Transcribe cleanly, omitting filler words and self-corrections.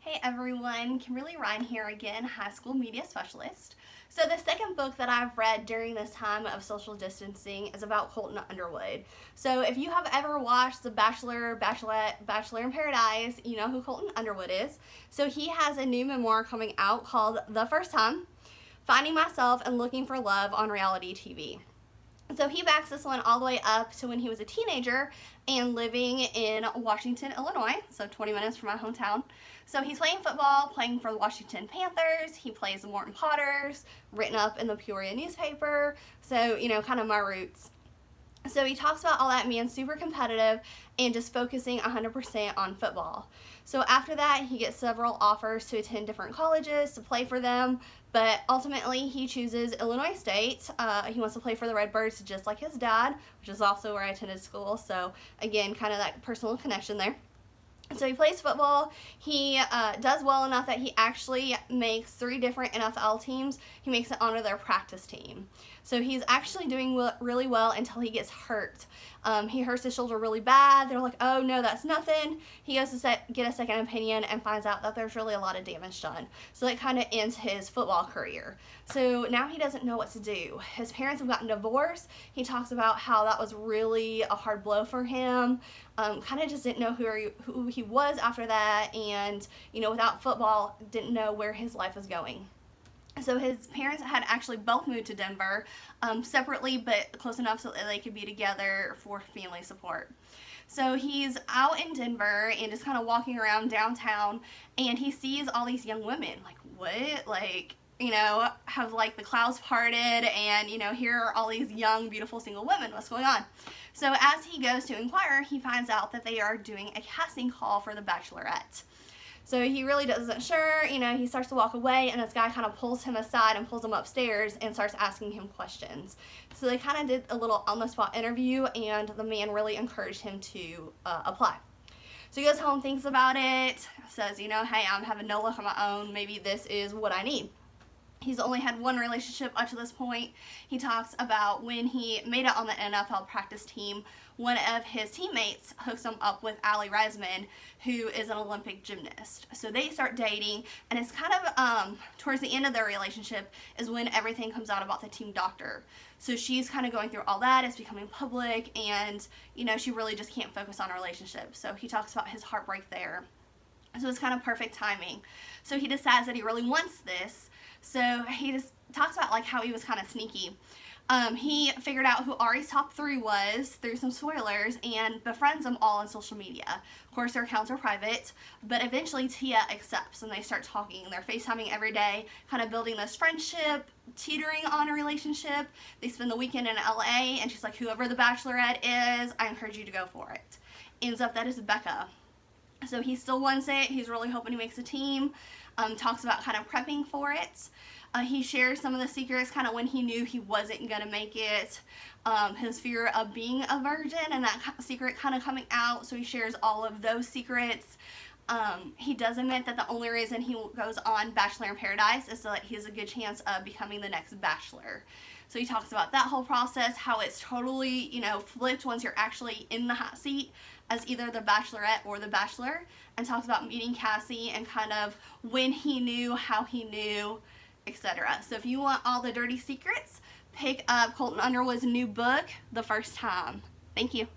Hey everyone, Kimberly Ryan here again, high school media specialist. So the second book that I've read during this time of social distancing is about Colton Underwood. So if you have ever watched The Bachelor, Bachelorette, Bachelor in Paradise, you know who Colton Underwood is. So he has a new memoir coming out called The First Time, Finding Myself and Looking for Love on Reality TV. So he backs this one all the way up to when he was a teenager and living in Washington, Illinois, so 20 minutes from my hometown. So he's playing football, playing for the Washington Panthers. He plays the Morton Potters, written up in the Peoria newspaper. So, kind of my roots. So he talks about all that being super competitive and just focusing 100% on football. So after that, he gets several offers to attend different colleges to play for them, but ultimately he chooses Illinois State. He wants to play for the Redbirds just like his dad, which is also where I attended school. So again, kind of that personal connection there. So he plays football. He does well enough that he actually makes 3 different NFL teams. He makes it onto their practice team. So he's actually doing really well until he gets hurt. He hurts his shoulder really bad. They're like, oh no, that's nothing. He goes to get a second opinion and finds out that there's really a lot of damage done. So that kind of ends his football career. So now he doesn't know what to do. His parents have gotten divorced. He talks about how that was really a hard blow for him. Kind of just didn't know who he was after that, and without football, didn't know where his life was going. So his parents had actually both moved to Denver, separately but close enough so that they could be together for family support. So he's out in Denver and just kind of walking around downtown, and he sees all these young women. Like, what? Like, have like the clouds parted, and here are all these young, beautiful single women. What's going on? So as he goes to inquire, he finds out that they are doing a casting call for The Bachelorette. So he really doesn't sure, he starts to walk away, and this guy kind of pulls him aside and pulls him upstairs and starts asking him questions. So they kind of did a little on-the-spot interview, and the man really encouraged him to apply. So he goes home, thinks about it, says, hey, I'm having no luck on my own. Maybe this is what I need. He's only had one relationship up to this point. He talks about when he made it on the NFL practice team, one of his teammates hooks him up with Allie Reisman, who is an Olympic gymnast. So they start dating, and it's kind of towards the end of their relationship is when everything comes out about the team doctor. So she's kind of going through all that. It's becoming public, and she really just can't focus on her relationship. So he talks about his heartbreak there. So it's kind of perfect timing. So he decides that he really wants this. So he just talks about like how he was kind of sneaky. He figured out who Ari's top 3 was through some spoilers and befriends them all on social media. Of course, their accounts are private, but eventually Tia accepts and they start talking. They're FaceTiming every day, kind of building this friendship, teetering on a relationship. They spend the weekend in LA, and she's like, whoever the Bachelorette is, I encourage you to go for it. Ends up that is Becca. So he still wants it. He's really hoping he makes a team. Talks about kind of prepping for it. He shares some of the secrets, kind of when he knew he wasn't going to make it. His fear of being a virgin and that secret kind of coming out. So he shares all of those secrets. He does admit that the only reason he goes on Bachelor in Paradise is so that he has a good chance of becoming the next Bachelor. So he talks about that whole process, how it's totally, flipped once you're actually in the hot seat as either the Bachelorette or the Bachelor, and talks about meeting Cassie and kind of when he knew, how he knew, etc. So if you want all the dirty secrets, pick up Colton Underwood's new book, The First Time. Thank you.